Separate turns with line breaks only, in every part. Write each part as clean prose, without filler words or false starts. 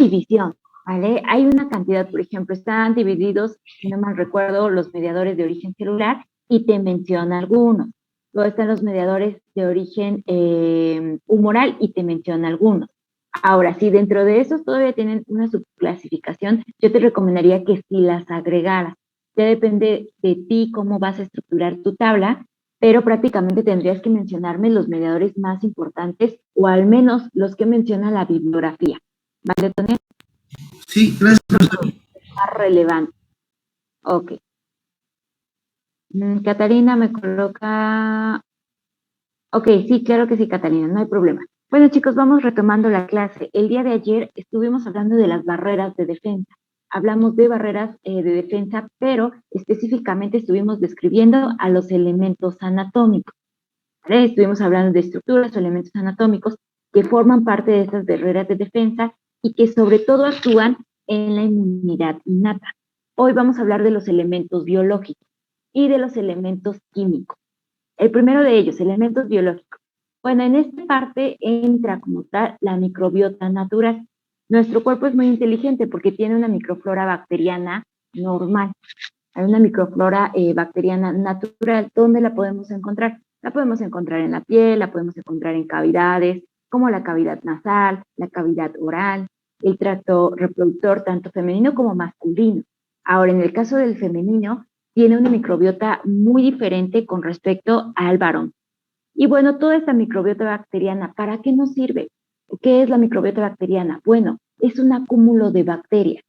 división, ¿vale? Hay una cantidad, por ejemplo, están divididos, si no mal recuerdo, los mediadores de origen celular y te menciona algunos. Luego están los mediadores de origen humoral y te menciona algunos. Ahora, si dentro de esos todavía tienen una subclasificación, yo te recomendaría que si las agregaras. Ya depende de ti cómo vas a estructurar tu tabla, pero prácticamente tendrías que mencionarme los mediadores más importantes o al menos los que menciona la bibliografía. ¿Vale, Tony?
Sí, gracias, profesor.
Más relevante. Ok. Catarina me coloca... Ok, sí, claro que sí, Catalina, no hay problema. Bueno, chicos, vamos retomando la clase. El día de ayer estuvimos hablando de las barreras de defensa. Hablamos de barreras de defensa, pero específicamente estuvimos describiendo a los elementos anatómicos. ¿Vale? Estuvimos hablando de estructuras o elementos anatómicos que forman parte de estas barreras de defensa y que sobre todo actúan en la inmunidad innata. Hoy vamos a hablar de los elementos biológicos y de los elementos químicos. El primero de ellos, elementos biológicos. Bueno, en esta parte entra como tal la microbiota natural. Nuestro cuerpo es muy inteligente porque tiene una microflora bacteriana normal. Hay una microflora bacteriana natural. ¿Dónde la podemos encontrar? La podemos encontrar en la piel, la podemos encontrar en cavidades, como la cavidad nasal, la cavidad oral, el tracto reproductor, tanto femenino como masculino. Ahora, en el caso del femenino, tiene una microbiota muy diferente con respecto al varón. Y bueno, toda esta microbiota bacteriana, ¿para qué nos sirve? ¿Qué es la microbiota bacteriana? Bueno, es un acúmulo de bacterias.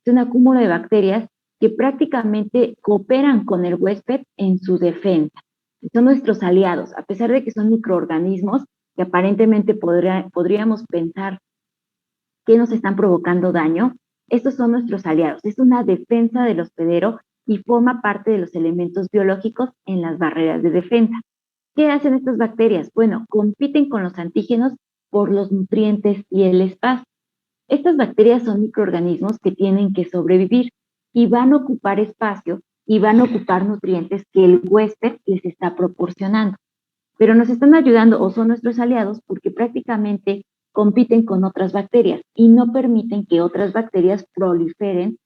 Es un acúmulo de bacterias que prácticamente cooperan con el huésped en su defensa. Son nuestros aliados, a pesar de que son microorganismos que aparentemente podríamos pensar que nos están provocando daño. Estos son nuestros aliados. Es una defensa del hospedero y forma parte de los elementos biológicos en las barreras de defensa. ¿Qué hacen estas bacterias? Bueno, compiten con los antígenos por los nutrientes y el espacio. Estas bacterias son microorganismos que tienen que sobrevivir y van a ocupar espacio y van a ocupar nutrientes que el huésped les está proporcionando. Pero nos están ayudando o son nuestros aliados porque prácticamente compiten con otras bacterias y no permiten que otras bacterias proliferen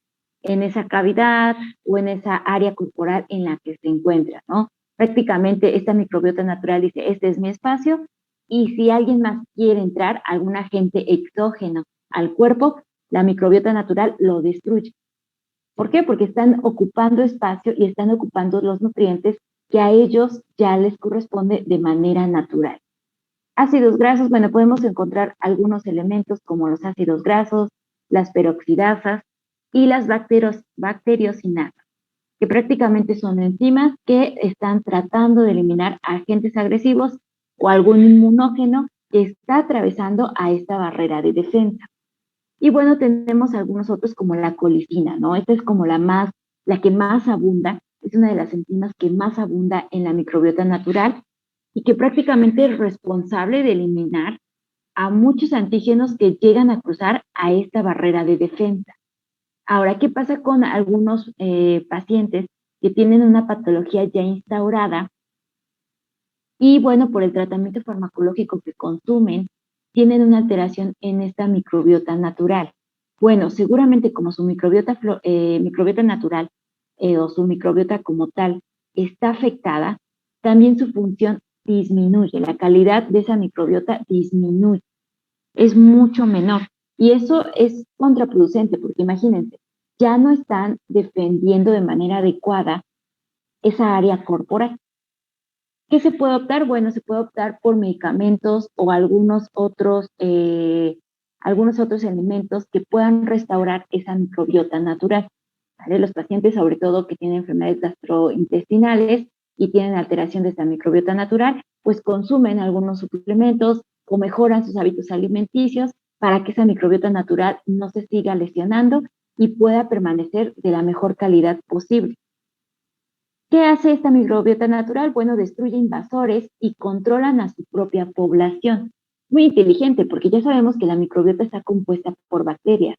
en esa cavidad o en esa área corporal en la que se encuentra, ¿no? Prácticamente esta microbiota natural dice, este es mi espacio, y si alguien más quiere entrar, algún agente exógeno al cuerpo, la microbiota natural lo destruye. ¿Por qué? Porque están ocupando espacio y están ocupando los nutrientes que a ellos ya les corresponde de manera natural. Ácidos grasos, bueno, podemos encontrar algunos elementos como los ácidos grasos, las peroxidasas y las bacteriosinasas, que prácticamente son enzimas que están tratando de eliminar agentes agresivos o algún inmunógeno que está atravesando a esta barrera de defensa. Y bueno, tenemos algunos otros como la colicina, ¿no? Esta es como la que más abunda, es una de las enzimas que más abunda en la microbiota natural y que prácticamente es responsable de eliminar a muchos antígenos que llegan a cruzar a esta barrera de defensa. Ahora, ¿qué pasa con algunos pacientes que tienen una patología ya instaurada y bueno, por el tratamiento farmacológico que consumen, tienen una alteración en esta microbiota natural? Bueno, seguramente como su microbiota natural o su microbiota como tal está afectada, también su función disminuye, la calidad de esa microbiota disminuye, es mucho menor. Y eso es contraproducente porque imagínense, ya no están defendiendo de manera adecuada esa área corporal. ¿Qué se puede optar? Bueno, se puede optar por medicamentos o algunos otros elementos que puedan restaurar esa microbiota natural. ¿Vale? Los pacientes, sobre todo que tienen enfermedades gastrointestinales y tienen alteración de esta microbiota natural, pues consumen algunos suplementos o mejoran sus hábitos alimenticios para que esa microbiota natural no se siga lesionando y pueda permanecer de la mejor calidad posible. ¿Qué hace esta microbiota natural? Bueno, destruye invasores y controlan a su propia población. Muy inteligente, porque ya sabemos que la microbiota está compuesta por bacterias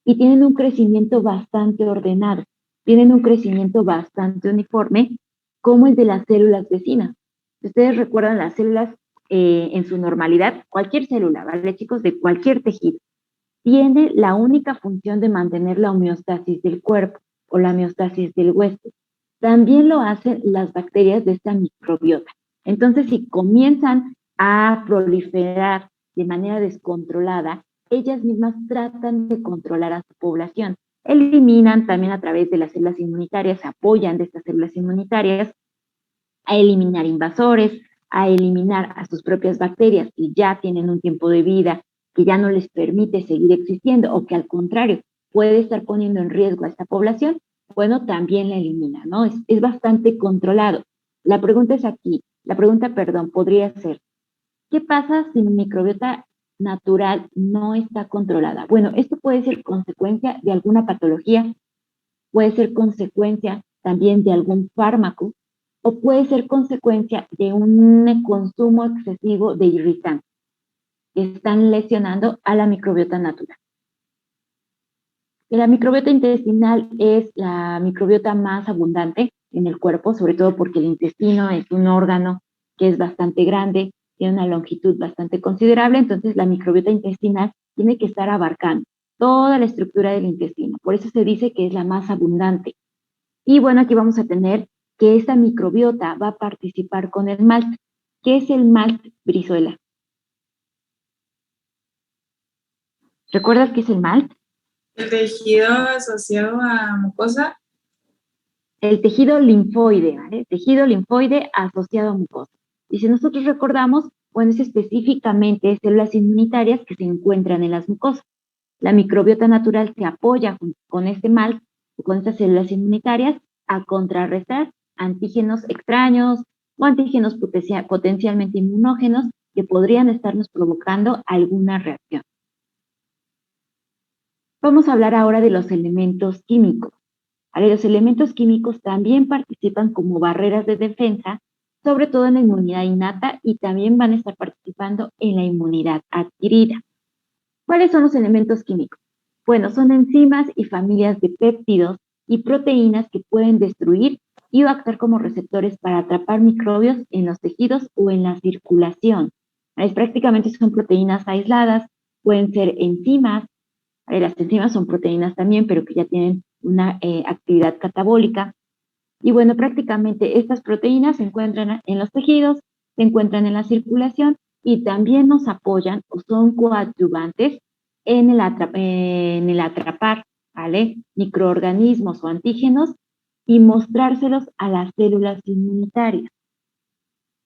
y tienen un crecimiento bastante ordenado, tienen un crecimiento bastante uniforme, como el de las células vecinas. Ustedes recuerdan las células en su normalidad, cualquier célula, ¿vale, chicos? De cualquier tejido. tiene la única función de mantener la homeostasis del cuerpo o la homeostasis del huésped. También lo hacen las bacterias de esta microbiota. Entonces, si comienzan a proliferar de manera descontrolada, ellas mismas tratan de controlar a su población. Eliminan también a través de las células inmunitarias, se apoyan de estas células inmunitarias a eliminar invasores, a eliminar a sus propias bacterias que ya tienen un tiempo de vida, que ya no les permite seguir existiendo o que al contrario puede estar poniendo en riesgo a esta población, bueno, también la elimina, ¿no? Es bastante controlado. La pregunta es aquí, la pregunta, perdón, podría ser, ¿qué pasa si mi microbiota natural no está controlada? Bueno, esto puede ser consecuencia de alguna patología, puede ser consecuencia también de algún fármaco o puede ser consecuencia de un consumo excesivo de irritantes que están lesionando a la microbiota natural. La microbiota intestinal es la microbiota más abundante en el cuerpo, sobre todo porque el intestino es un órgano que es bastante grande, tiene una longitud bastante considerable, entonces la microbiota intestinal tiene que estar abarcando toda la estructura del intestino. Por eso se dice que es la más abundante. Y bueno, aquí vamos a tener que esta microbiota va a participar con el malt. ¿Qué es el malt, Brizuela? ¿Recuerdas qué es el malt?
El tejido asociado a mucosa.
El tejido linfoide, ¿vale? Tejido linfoide asociado a mucosa. Y si nosotros recordamos, bueno, es específicamente células inmunitarias que se encuentran en las mucosas. La microbiota natural se apoya con este malt o con estas células inmunitarias a contrarrestar antígenos extraños o antígenos potencialmente inmunógenos que podrían estarnos provocando alguna reacción. Vamos a hablar ahora de los elementos químicos. Los elementos químicos también participan como barreras de defensa, sobre todo en la inmunidad innata y también van a estar participando en la inmunidad adquirida. ¿Cuáles son los elementos químicos? Bueno, son enzimas y familias de péptidos y proteínas que pueden destruir y actuar como receptores para atrapar microbios en los tejidos o en la circulación. Prácticamente son proteínas aisladas, pueden ser enzimas. Las enzimas son proteínas también, pero que ya tienen una actividad catabólica. Y bueno, prácticamente estas proteínas se encuentran en los tejidos, se encuentran en la circulación y también nos apoyan o son coadyuvantes en el atrapar, ¿vale? Microorganismos o antígenos y mostrárselos a las células inmunitarias.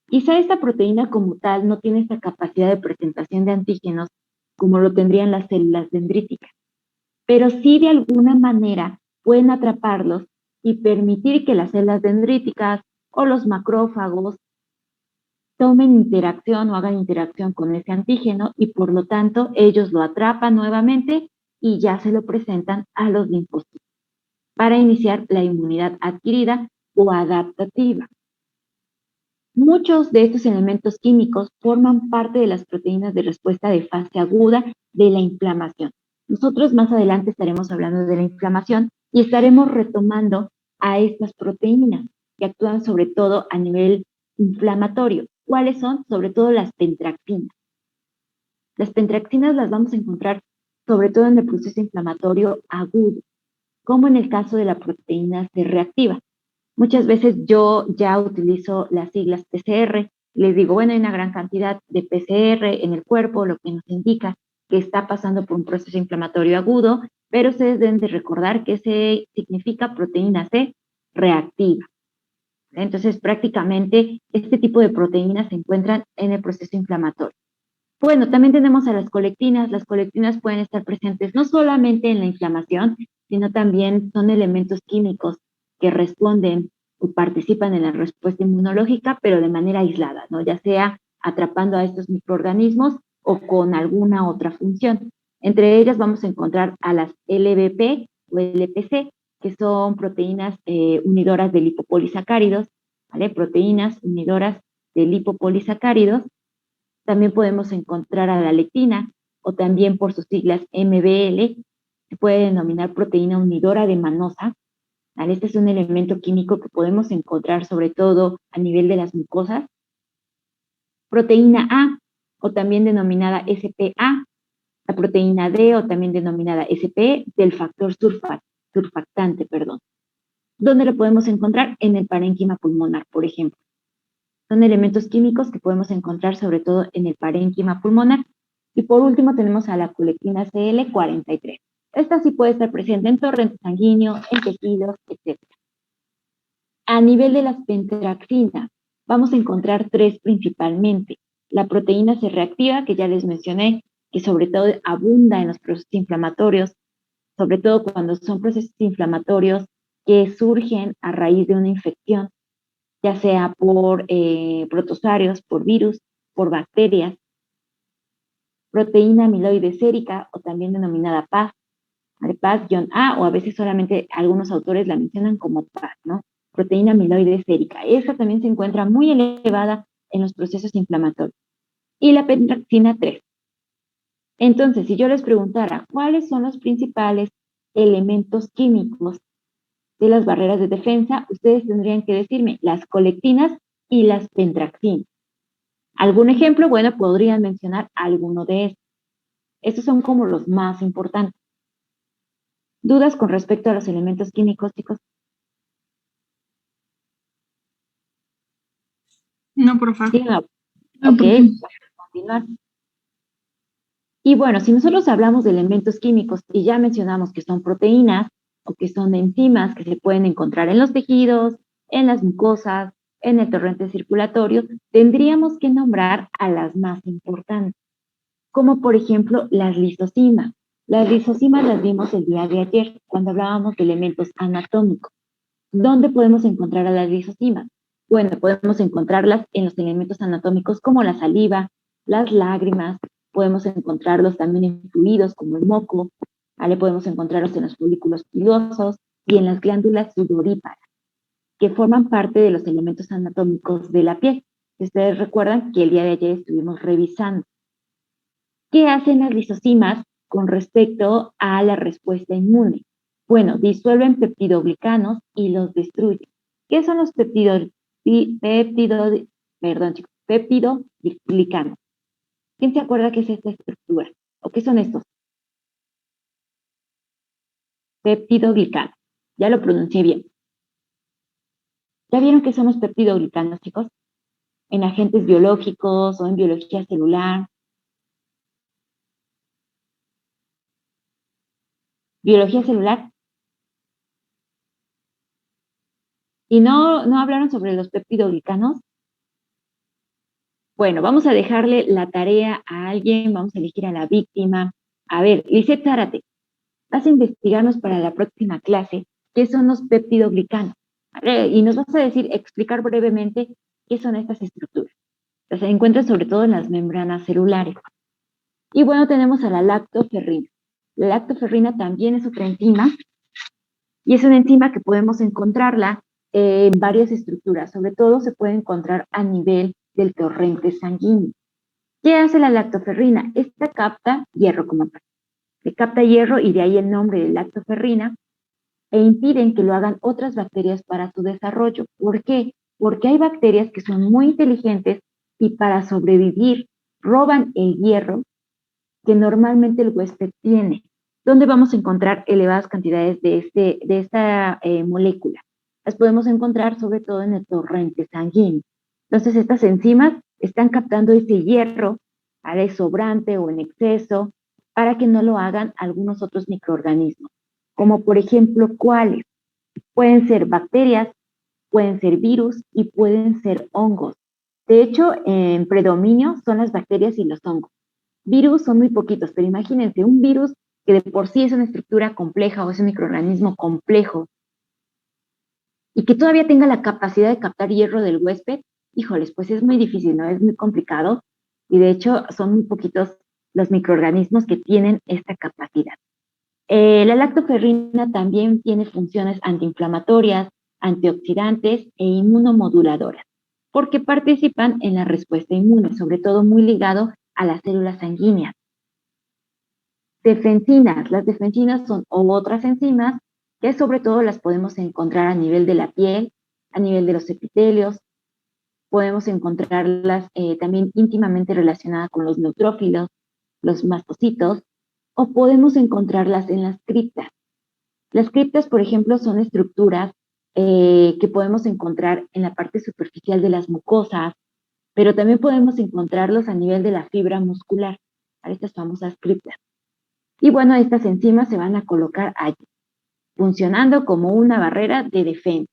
Quizá esta proteína como tal no tiene esta capacidad de presentación de antígenos como lo tendrían las células dendríticas, pero sí de alguna manera pueden atraparlos y permitir que las células dendríticas o los macrófagos tomen interacción o hagan interacción con ese antígeno y por lo tanto ellos lo atrapan nuevamente y ya se lo presentan a los linfocitos para iniciar la inmunidad adquirida o adaptativa. Muchos de estos elementos químicos forman parte de las proteínas de respuesta de fase aguda de la inflamación. Nosotros más adelante estaremos hablando de la inflamación y estaremos retomando a estas proteínas que actúan sobre todo a nivel inflamatorio. ¿Cuáles son? Sobre todo las pentraxinas. Las pentraxinas las vamos a encontrar sobre todo en el proceso inflamatorio agudo, como en el caso de la proteína C reactiva. Muchas veces yo ya utilizo las siglas PCR, les digo, bueno, hay una gran cantidad de PCR en el cuerpo, lo que nos indica que está pasando por un proceso inflamatorio agudo, pero ustedes deben de recordar que se significa proteína C reactiva. Entonces, prácticamente este tipo de proteínas se encuentran en el proceso inflamatorio. Bueno, también tenemos a las colectinas. Las colectinas pueden estar presentes no solamente en la inflamación, sino también son elementos químicos que responden o participan en la respuesta inmunológica, pero de manera aislada, ¿no? Ya sea atrapando a estos microorganismos o con alguna otra función. Entre ellas vamos a encontrar a las LBP o LPC, que son proteínas unidoras de lipopolisacáridos, ¿vale? Proteínas unidoras de lipopolisacáridos. También podemos encontrar a la lectina, o también por sus siglas MBL, se puede denominar proteína unidora de manosa. ¿Vale? Este es un elemento químico que podemos encontrar sobre todo a nivel de las mucosas. Proteína A, o también denominada SPA, La proteína D, o también denominada SP, del factor surfactante, perdón. ¿Dónde lo podemos encontrar? En el parénquima pulmonar, por ejemplo. Son elementos químicos que podemos encontrar sobre todo en el parénquima pulmonar. Y por último tenemos a la colectina CL43. Esta sí puede estar presente en torrente sanguíneo, en tejidos, etc. A nivel de las pentraxinas, vamos a encontrar tres principalmente. La proteína C reactiva, que ya les mencioné, que sobre todo abunda en los procesos inflamatorios, sobre todo cuando son procesos inflamatorios que surgen a raíz de una infección, ya sea por protozoarios, por virus, por bacterias. Proteína amiloide sérica, o también denominada PAS, PAS-A, o a veces solamente algunos autores la mencionan como PAS, ¿no? Proteína amiloide sérica. Esta también se encuentra muy elevada en los procesos inflamatorios. Y la pentraxina 3. Entonces, si yo les preguntara, ¿cuáles son los principales elementos químicos de las barreras de defensa? Ustedes tendrían que decirme las colectinas y las pentraxinas. ¿Algún ejemplo? Bueno, podrían mencionar alguno de estos. Estos son como los más importantes. ¿Dudas con respecto a los elementos químicos, chicos?
No, porfa.
Sí, no.
No,
Ok,
profe.
vamos a continuar. Y bueno, si nosotros hablamos de elementos químicos y ya mencionamos que son proteínas o que son enzimas que se pueden encontrar en los tejidos, en las mucosas, en el torrente circulatorio, tendríamos que nombrar a las más importantes, como por ejemplo las lisosimas. Las lisosimas las vimos el día de ayer cuando hablábamos de elementos anatómicos. ¿Dónde podemos encontrar a las lisosimas? Bueno, podemos encontrarlas en los elementos anatómicos como la saliva, las lágrimas, podemos encontrarlos también en fluidos como el moco, ¿vale? Podemos encontrarlos en los folículos pilosos y en las glándulas sudoríparas, que forman parte de los elementos anatómicos de la piel. Ustedes recuerdan que el día de ayer estuvimos revisando. ¿Qué hacen las lisosimas con respecto a la respuesta inmune? Bueno, disuelven peptidoglicanos y los destruyen. ¿Qué son los peptidoglicanos? ¿Quién se acuerda qué es esta estructura? ¿O qué son estos? Peptidoglicanos. Ya lo pronuncié bien. ¿Ya vieron qué son los peptidoglicanos, chicos? En agentes biológicos o en biología celular. Biología celular. ¿Y no hablaron sobre los peptidoglicanos? Bueno, vamos a dejarle la tarea a alguien, vamos a elegir a la víctima. A ver, Lisette Zárate, vas a investigarnos para la próxima clase qué son los peptidoglicanos. Y nos vas a decir, explicar brevemente qué son estas estructuras. Se encuentran sobre todo en las membranas celulares. Y bueno, tenemos a la lactoferrina. La lactoferrina también es otra enzima, y es una enzima que podemos encontrarla en varias estructuras. Sobre todo se puede encontrar a nivel del torrente sanguíneo. ¿Qué hace la lactoferrina? Esta capta hierro como tal. Se capta hierro y de ahí el nombre de lactoferrina, e impiden que lo hagan otras bacterias para su desarrollo. ¿Por qué? Porque hay bacterias que son muy inteligentes y para sobrevivir roban el hierro que normalmente el huésped tiene. ¿Dónde vamos a encontrar elevadas cantidades de esta molécula? Las podemos encontrar sobre todo en el torrente sanguíneo. Entonces, estas enzimas están captando ese hierro, ¿vale? Sobrante o en exceso, para que no lo hagan algunos otros microorganismos. Como por ejemplo, ¿cuáles? Pueden ser bacterias, pueden ser virus y pueden ser hongos. De hecho, en predominio son las bacterias y los hongos. Virus son muy poquitos, pero imagínense, un virus que de por sí es una estructura compleja o es un microorganismo complejo y que todavía tenga la capacidad de captar hierro del huésped, híjoles, pues es muy difícil, ¿no? Es muy complicado y de hecho son muy poquitos los microorganismos que tienen esta capacidad. La lactoferrina también tiene funciones antiinflamatorias, antioxidantes e inmunomoduladoras, porque participan en la respuesta inmune, sobre todo muy ligado a las células sanguíneas. Defensinas. Las defensinas son otras enzimas que sobre todo las podemos encontrar a nivel de la piel, a nivel de los epitelios. Podemos encontrarlas también íntimamente relacionadas con los neutrófilos, los mastocitos o podemos encontrarlas en las criptas. Las criptas, por ejemplo, son estructuras que podemos encontrar en la parte superficial de las mucosas, pero también podemos encontrarlos a nivel de la fibra muscular, a estas famosas criptas. Y bueno, estas enzimas se van a colocar allí, funcionando como una barrera de defensa.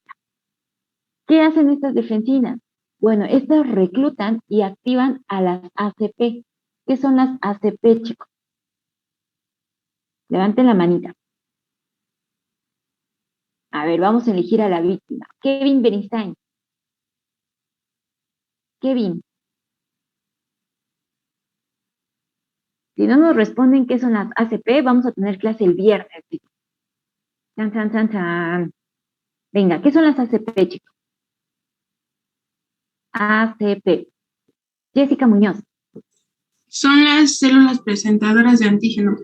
¿Qué hacen estas defensinas? Bueno, estas reclutan y activan a las ACP. ¿Qué son las ACP, chicos? Levanten la manita. A ver, vamos a elegir a la víctima. Kevin Bernstein. Kevin. Si no nos responden qué son las ACP, vamos a tener clase el viernes, chicos. Chan, chan, chan, chan. Venga, ¿qué son las ACP, chicos? ACP. Jessica Muñoz.
Son las células presentadoras de antígeno.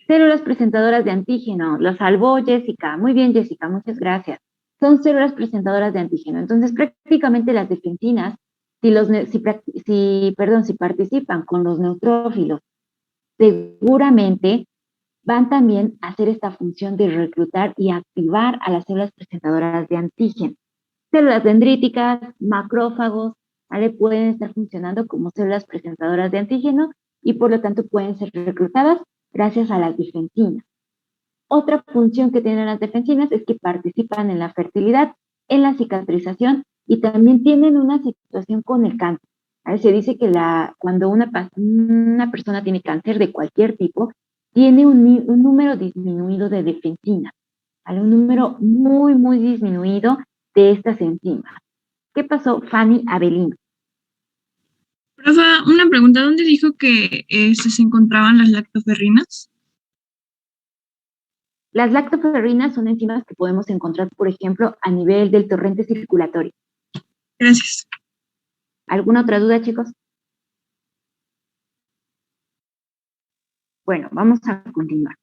Células presentadoras de antígeno. Lo salvó Jessica. Muy bien, Jessica, muchas gracias. Son células presentadoras de antígeno. Entonces, prácticamente las defensinas, si participan con los neutrófilos, seguramente van también a hacer esta función de reclutar y activar a las células presentadoras de antígeno. Células dendríticas, macrófagos, ¿vale? Pueden estar funcionando como células presentadoras de antígeno y por lo tanto pueden ser reclutadas gracias a las defensinas. Otra función que tienen las defensinas es que participan en la fertilidad, en la cicatrización y también tienen una situación con el cáncer. Se dice que cuando una persona tiene cáncer de cualquier tipo, tiene un número disminuido de defensinas, ¿vale? Un número muy, muy disminuido de estas enzimas. ¿Qué pasó, Fanny Avelino?
Profa, una pregunta, ¿dónde dijo que se encontraban las lactoferrinas?
Las lactoferrinas son enzimas que podemos encontrar, por ejemplo, a nivel del torrente circulatorio.
Gracias.
¿Alguna otra duda, chicos? Bueno, vamos a continuar.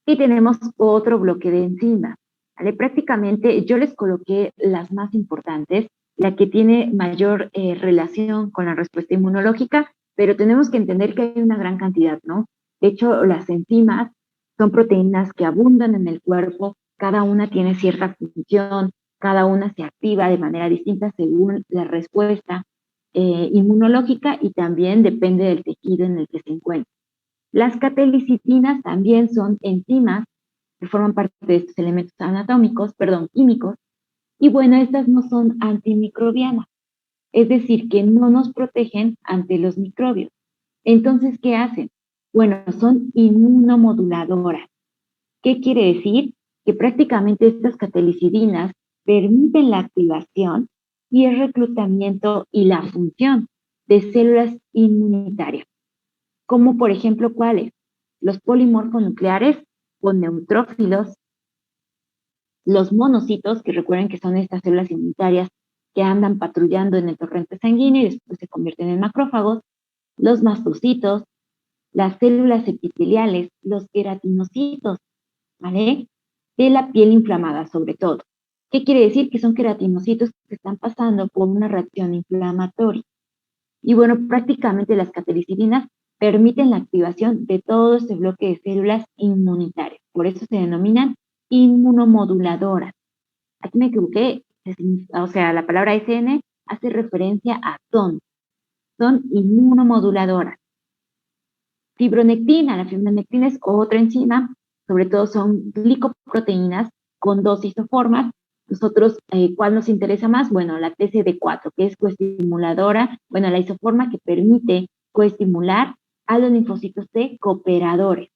Y tenemos otro bloque de enzimas, ¿vale? Prácticamente yo les coloqué las más importantes, la que tiene mayor relación con la respuesta inmunológica, pero tenemos que entender que hay una gran cantidad, ¿no? De hecho, las enzimas son proteínas que abundan en el cuerpo, cada una tiene cierta función, cada una se activa de manera distinta según la respuesta inmunológica y también depende del tejido en el que se encuentra. Las catelicitinas también son enzimas que forman parte de estos elementos químicos, y bueno, estas no son antimicrobianas, es decir, que no nos protegen ante los microbios. Entonces, ¿qué hacen? Bueno, son inmunomoduladoras. ¿Qué quiere decir? Que prácticamente estas catelicidinas permiten la activación y el reclutamiento y la función de células inmunitarias. Como por ejemplo, ¿cuáles? Los polimorfonucleares con neutrófilos, los monocitos, que recuerden que son estas células inmunitarias que andan patrullando en el torrente sanguíneo y después se convierten en macrófagos, los mastocitos, las células epiteliales, los queratinocitos, ¿vale? De la piel inflamada sobre todo. ¿Qué quiere decir? Que son queratinocitos que están pasando por una reacción inflamatoria. Y bueno, prácticamente las catelicidinas permiten la activación de todo este bloque de células inmunitarias. Por eso se denominan inmunomoduladoras. Aquí me equivoqué, o sea, la palabra SN hace referencia a son inmunomoduladoras. Fibronectina, la fibronectina es otra enzima, sobre todo son glicoproteínas con dos isoformas. Nosotros, ¿cuál nos interesa más? Bueno, la TCD4, que es coestimuladora, bueno, la isoforma que permite coestimular a los linfocitos T cooperadores.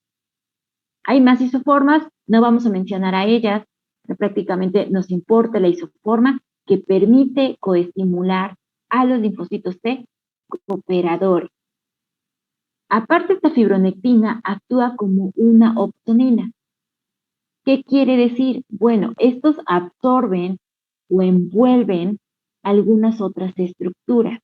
Hay más isoformas, no vamos a mencionar a ellas, prácticamente nos importa la isoforma que permite coestimular a los linfocitos T cooperadores. Aparte, esta fibronectina actúa como una opsonina. ¿Qué quiere decir? Bueno, estos absorben o envuelven algunas otras estructuras.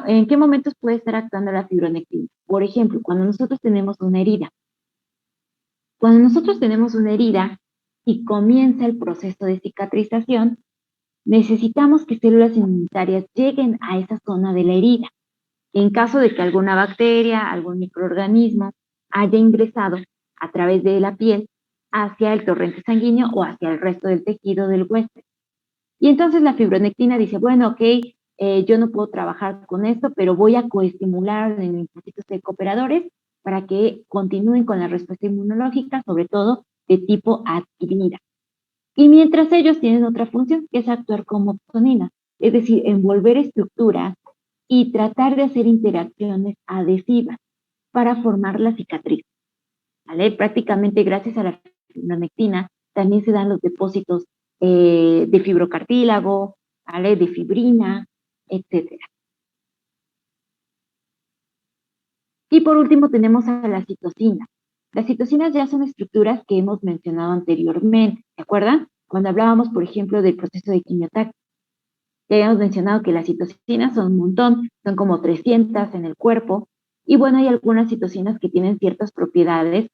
¿En qué momentos puede estar actuando la fibronectina? Por ejemplo, cuando nosotros tenemos una herida. Cuando nosotros tenemos una herida y comienza el proceso de cicatrización, necesitamos que células inmunitarias lleguen a esa zona de la herida. En caso de que alguna bacteria, algún microorganismo haya ingresado a través de la piel hacia el torrente sanguíneo o hacia el resto del tejido del huésped. Y entonces la fibronectina dice, bueno, ok, yo no puedo trabajar con esto, pero voy a coestimular en linfocitos de cooperadores para que continúen con la respuesta inmunológica, sobre todo de tipo adquirida. Y mientras ellos tienen otra función, que es actuar como opsonina, es decir, envolver estructuras y tratar de hacer interacciones adhesivas para formar la cicatriz. ¿Vale? Prácticamente gracias a la fibronectina también se dan los depósitos de fibrocartílago, ¿vale? De fibrina, etcétera. Y por último tenemos a las citocinas. Las citocinas ya son estructuras que hemos mencionado anteriormente, ¿se acuerdan? Cuando hablábamos, por ejemplo, del proceso de quimiotaxis. Ya habíamos mencionado que las citocinas son un montón, son como 300 en el cuerpo, y bueno, hay algunas citocinas que tienen ciertas propiedades,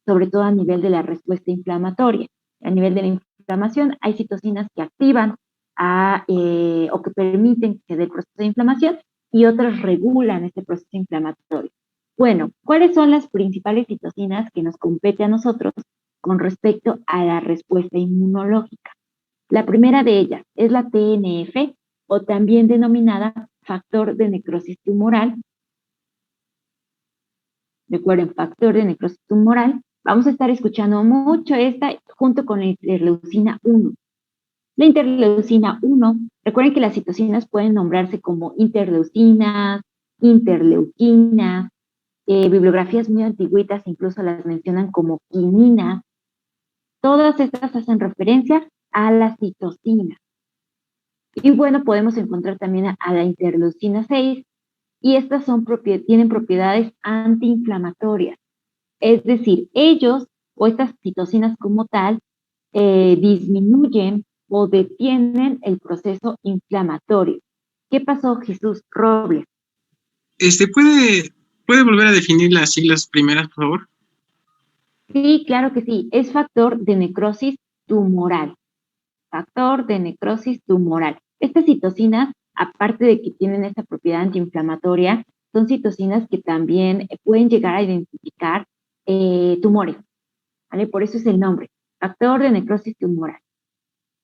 sobre todo a nivel de la respuesta inflamatoria. A nivel de la inflamación, hay citocinas que activan o que permiten que se dé el proceso de inflamación y otras regulan este proceso inflamatorio. Bueno, ¿cuáles son las principales citocinas que nos compete a nosotros con respecto a la respuesta inmunológica? La primera de ellas es la TNF, o también denominada factor de necrosis tumoral. Recuerden, factor de necrosis tumoral. Vamos a estar escuchando mucho esta junto con la interleucina 1. La interleucina 1, recuerden que las citocinas pueden nombrarse como interleucinas, interleuquinas, bibliografías muy antiguitas incluso las mencionan como quininas. Todas estas hacen referencia a la citocina. Y bueno, podemos encontrar también a la interleucina 6, y estas tienen propiedades antiinflamatorias. Es decir, ellos o estas citocinas como tal disminuyen o detienen el proceso inflamatorio. ¿Qué pasó, Jesús Robles?
¿Puede volver a definir las siglas primeras, por favor?
Sí, claro que sí. Es factor de necrosis tumoral. Factor de necrosis tumoral. Estas citocinas, aparte de que tienen esta propiedad antiinflamatoria, son citocinas que también pueden llegar a identificar tumores, ¿vale? Por eso es el nombre, factor de necrosis tumoral.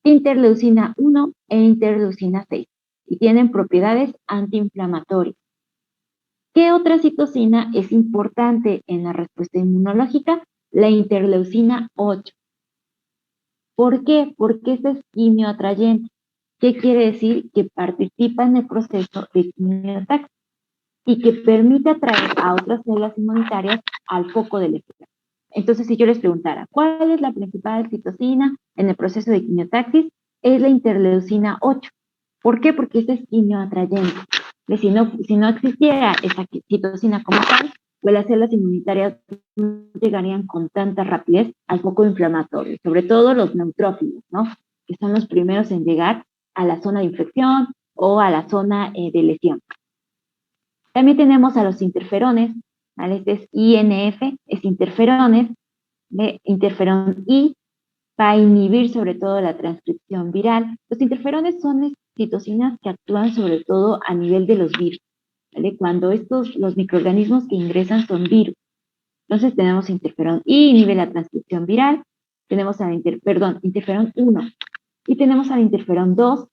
Interleucina 1 e interleucina 6, y tienen propiedades antiinflamatorias. ¿Qué otra citocina es importante en la respuesta inmunológica? La interleucina 8. ¿Por qué? Porque esta es quimioatrayente. ¿Qué quiere decir? Que participa en el proceso de quimiotaxis y que permite atraer a otras células inmunitarias al foco del efecto. Entonces, si yo les preguntara, ¿cuál es la principal citocina en el proceso de quimiotaxis? Es la interleucina 8. ¿Por qué? Porque esta es quimioatrayente. Si no existiera esa citocina como tal, pues las células inmunitarias no llegarían con tanta rapidez al foco inflamatorio, sobre todo los neutrófilos, ¿no? Que son los primeros en llegar a la zona de infección o a la zona de lesión. También tenemos a los interferones, ¿vale? Este es INF, es interferones, de interferón I, para inhibir sobre todo la transcripción viral. Los interferones son citocinas que actúan sobre todo a nivel de los virus, ¿vale? Cuando los microorganismos que ingresan son virus. Entonces tenemos interferón I, inhibe la transcripción viral, tenemos interferón 1, y tenemos al interferón 2,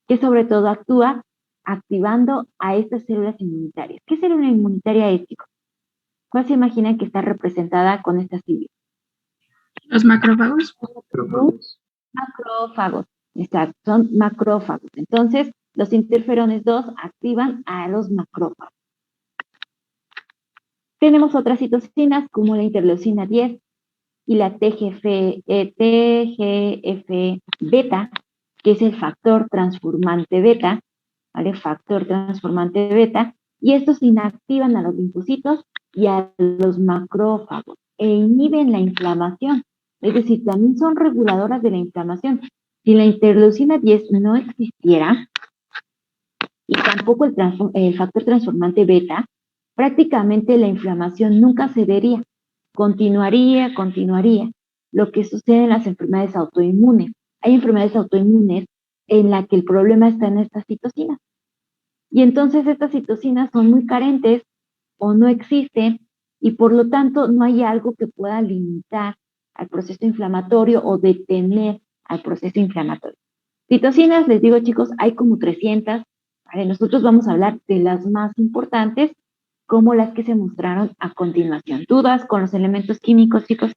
que sobre todo actúa activando a estas células inmunitarias. ¿Qué célula inmunitaria es, chicos? ¿Cuál se imaginan que está representada con estas siglas?
Los macrófagos.
Macrófagos, exacto, son macrófagos. Entonces, los interferones 2 activan a los macrófagos. Tenemos otras citocinas como la interleucina 10 y la TGF-beta, que es el factor transformante beta, ¿vale? Factor transformante beta, y estos inactivan a los linfocitos y a los macrófagos e inhiben la inflamación. Es decir, también son reguladoras de la inflamación. Si la interleucina 10 no existiera, y tampoco el factor transformante beta, prácticamente la inflamación nunca cedería. Continuaría. Lo que sucede en las enfermedades autoinmunes. Hay enfermedades autoinmunes en las que el problema está en estas citocinas. Y entonces estas citocinas son muy carentes o no existen y por lo tanto no hay algo que pueda limitar al proceso inflamatorio o detener al proceso inflamatorio. Citocinas, les digo chicos, hay como 300. ¿Vale? Nosotros vamos a hablar de las más importantes como las que se mostraron a continuación. ¿Dudas con los elementos químicos, chicos?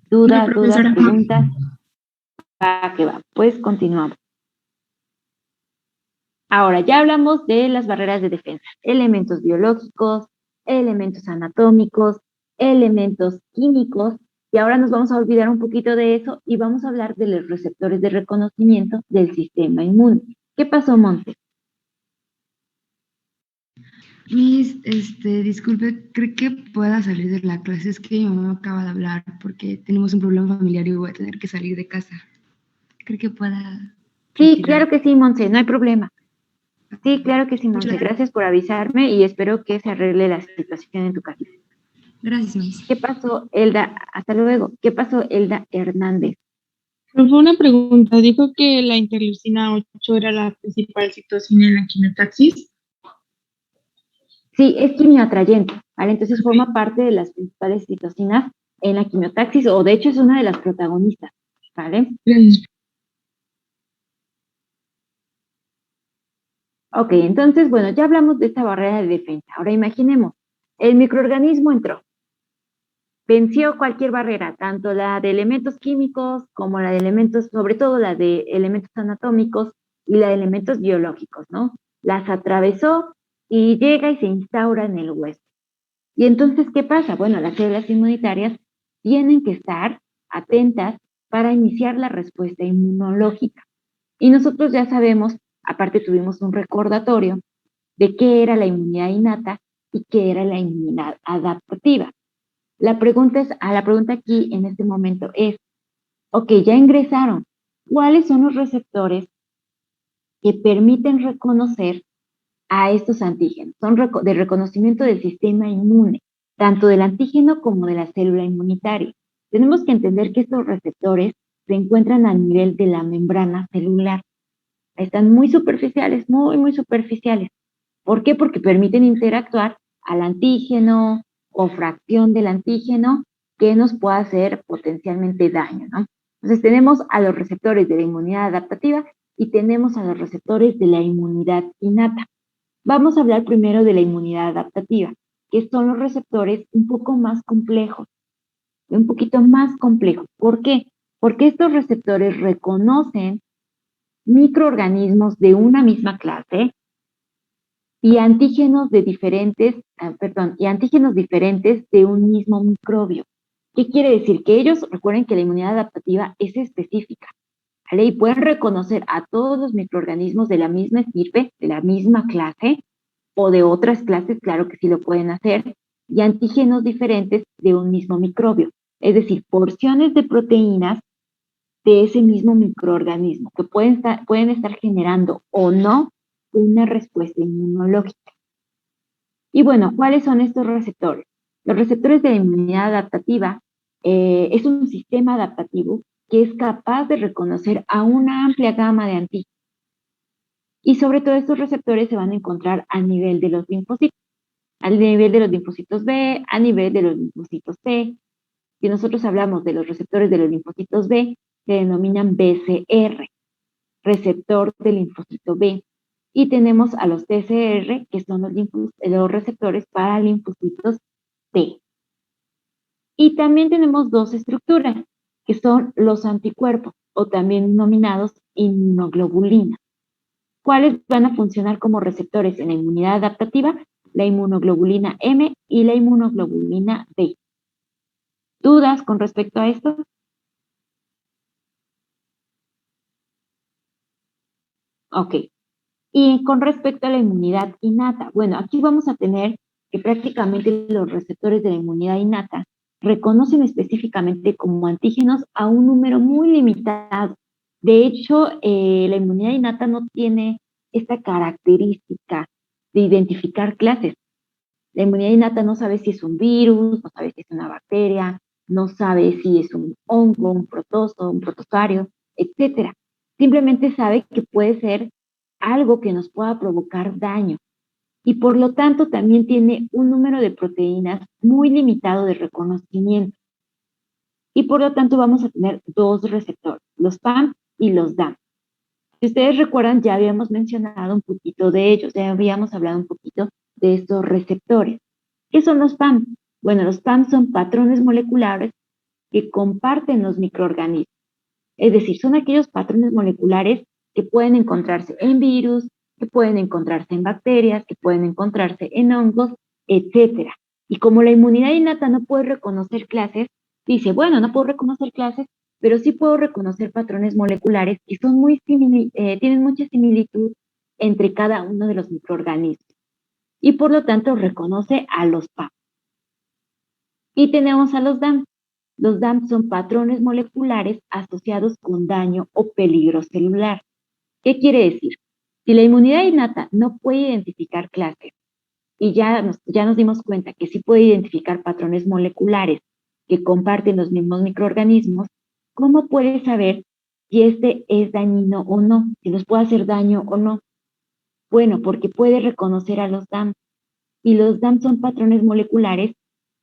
¿Dudas,
profesora.
preguntas? Va, que va. Pues continuamos. Ahora, ya hablamos de las barreras de defensa, elementos biológicos, elementos anatómicos, elementos químicos, y ahora nos vamos a olvidar un poquito de eso y vamos a hablar de los receptores de reconocimiento del sistema inmune. ¿Qué pasó, Monte?
Miss, disculpe, ¿cree que pueda salir de la clase? Es que mi mamá acaba de hablar porque tenemos un problema familiar y voy a tener que salir de casa. ¿Cree que pueda
Sí,
retirar?
claro que sí, Monse, no hay problema. Sí, claro que sí, Monse. Gracias por avisarme y espero que se arregle la situación en tu casa.
Gracias, Miss.
¿Qué pasó, Elda? Hasta luego. ¿Qué pasó, Elda Hernández?
Profe, una pregunta. Dijo que la interleucina 8 era la principal citocina en la quimiotaxis.
Sí, es quimioatrayente, ¿vale? Entonces forma parte de las principales citocinas en la quimiotaxis, o de hecho es una de las protagonistas, ¿vale?
Gracias.
Ok, entonces, bueno, ya hablamos de esta barrera de defensa. Ahora imaginemos, el microorganismo entró, venció cualquier barrera, tanto la de elementos químicos como la de elementos, sobre todo la de elementos anatómicos y la de elementos biológicos, ¿no? Las atravesó y llega y se instaura en el hueso. Y entonces, ¿qué pasa? Bueno, las células inmunitarias tienen que estar atentas para iniciar la respuesta inmunológica. Y nosotros ya sabemos, aparte tuvimos un recordatorio de qué era la inmunidad innata y qué era la inmunidad adaptativa. La pregunta aquí en este momento es, ok, ya ingresaron, ¿cuáles son los receptores que permiten reconocer a estos antígenos? Son de reconocimiento del sistema inmune, tanto del antígeno como de la célula inmunitaria. Tenemos que entender que estos receptores se encuentran a nivel de la membrana celular. Están muy superficiales, muy superficiales. ¿Por qué? Porque permiten interactuar al antígeno o fracción del antígeno que nos pueda hacer potencialmente daño, ¿no? Entonces tenemos a los receptores de la inmunidad adaptativa y tenemos a los receptores de la inmunidad innata. Vamos a hablar primero de la inmunidad adaptativa, que son los receptores un poco más complejos, un poquito más complejos. ¿Por qué? Porque estos receptores reconocen microorganismos de una misma clase y antígenos diferentes de un mismo microbio. ¿Qué quiere decir? Que ellos, recuerden que la inmunidad adaptativa es específica, ¿vale? Y pueden reconocer a todos los microorganismos de la misma estirpe, de la misma clase, o de otras clases, claro que sí lo pueden hacer, y antígenos diferentes de un mismo microbio. Es decir, porciones de proteínas de ese mismo microorganismo que pueden estar generando o no una respuesta inmunológica. Y bueno, ¿cuáles son estos receptores? Los receptores de la inmunidad adaptativa es un sistema adaptativo que es capaz de reconocer a una amplia gama de antígenos. Y sobre todo estos receptores se van a encontrar a nivel de los linfocitos, a nivel de los linfocitos B, a nivel de los linfocitos T. Si nosotros hablamos de los receptores de los linfocitos B, se denominan BCR, receptor del linfocito B. Y tenemos a los TCR, que son los receptores para linfocitos T. Y también tenemos dos estructuras, que son los anticuerpos, o también denominados inmunoglobulinas. ¿Cuáles van a funcionar como receptores en la inmunidad adaptativa? La inmunoglobulina M y la inmunoglobulina B. ¿Dudas con respecto a esto? Ok. Y con respecto a la inmunidad innata, bueno, aquí vamos a tener que prácticamente los receptores de la inmunidad innata reconocen específicamente como antígenos a un número muy limitado. De hecho, la inmunidad innata no tiene esta característica de identificar clases. La inmunidad innata no sabe si es un virus, no sabe si es una bacteria, no sabe si es un hongo, un protozo, un protozoario, etcétera. simplemente sabe que puede ser algo que nos pueda provocar daño y por lo tanto también tiene un número de proteínas muy limitado de reconocimiento. Y por lo tanto vamos a tener dos receptores, los PAM y los DAM. Si ustedes recuerdan, ya habíamos mencionado un poquito de ellos, ya habíamos hablado un poquito de estos receptores. ¿Qué son los PAM? Bueno, los PAM son patrones moleculares que comparten los microorganismos. Es decir, son aquellos patrones moleculares que pueden encontrarse en virus, que pueden encontrarse en bacterias, que pueden encontrarse en hongos, etcétera. Y como la inmunidad innata no puede reconocer clases, dice, bueno, no puedo reconocer clases, pero sí puedo reconocer patrones moleculares que son tienen mucha similitud entre cada uno de los microorganismos. Y por lo tanto reconoce a los PAM. Y tenemos a los DAM. Los DAM son patrones moleculares asociados con daño o peligro celular. ¿Qué quiere decir? Si la inmunidad innata no puede identificar clases y ya nos dimos cuenta que sí puede identificar patrones moleculares que comparten los mismos microorganismos, ¿cómo puede saber si este es dañino o no? Si nos puede hacer daño o no. Bueno, porque puede reconocer a los DAM. Y los DAM son patrones moleculares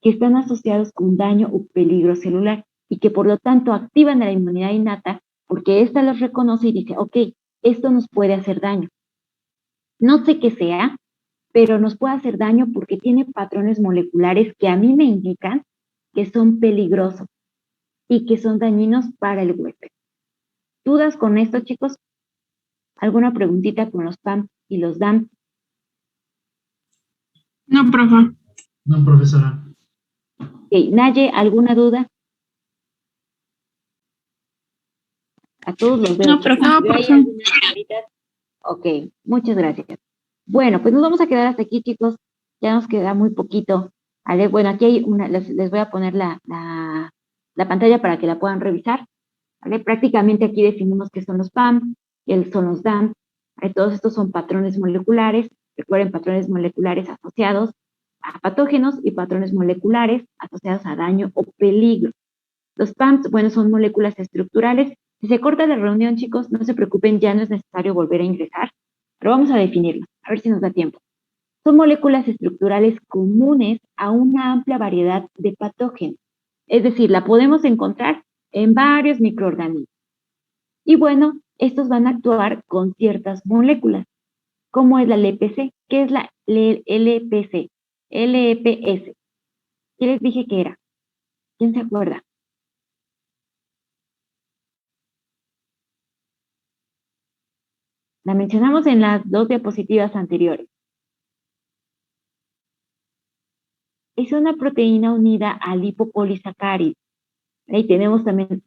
que están asociados con daño o peligro celular y que por lo tanto activan a la inmunidad innata porque ésta los reconoce y dice, ok, esto nos puede hacer daño. No sé qué sea, pero nos puede hacer daño porque tiene patrones moleculares que a mí me indican que son peligrosos y que son dañinos para el huésped. ¿Dudas con esto, chicos? ¿Alguna preguntita con los PAM y los DAM?
No, profe.
No, profesora.
Okay. Naye, ¿alguna duda? A todos los veo.
No, profe. No,
¿Veo ahí
profe.
algunas caritas? Ok, muchas gracias. Bueno, pues nos vamos a quedar hasta aquí, chicos. Ya nos queda muy poquito. ¿Vale? Bueno, aquí hay una, les voy a poner la pantalla para que la puedan revisar. ¿Vale? Prácticamente aquí definimos qué son los PAM, qué son los DAM. ¿Vale? Todos estos son patrones moleculares. Recuerden, patrones moleculares asociados a patógenos y patrones moleculares asociados a daño o peligro. Los PAMs, bueno, son moléculas estructurales. Si se corta la reunión, chicos, no se preocupen, ya no es necesario volver a ingresar, pero vamos a definirlos, a ver si nos da tiempo. Son moléculas estructurales comunes a una amplia variedad de patógenos. Es decir, la podemos encontrar en varios microorganismos. Y bueno, estos van a actuar con ciertas moléculas, como es la LPC. ¿Qué es la LPC? LPS. ¿Qué les dije que era? ¿Quién se acuerda? La mencionamos en las dos diapositivas anteriores. Es una proteína unida al lipopolisacárido. Ahí tenemos también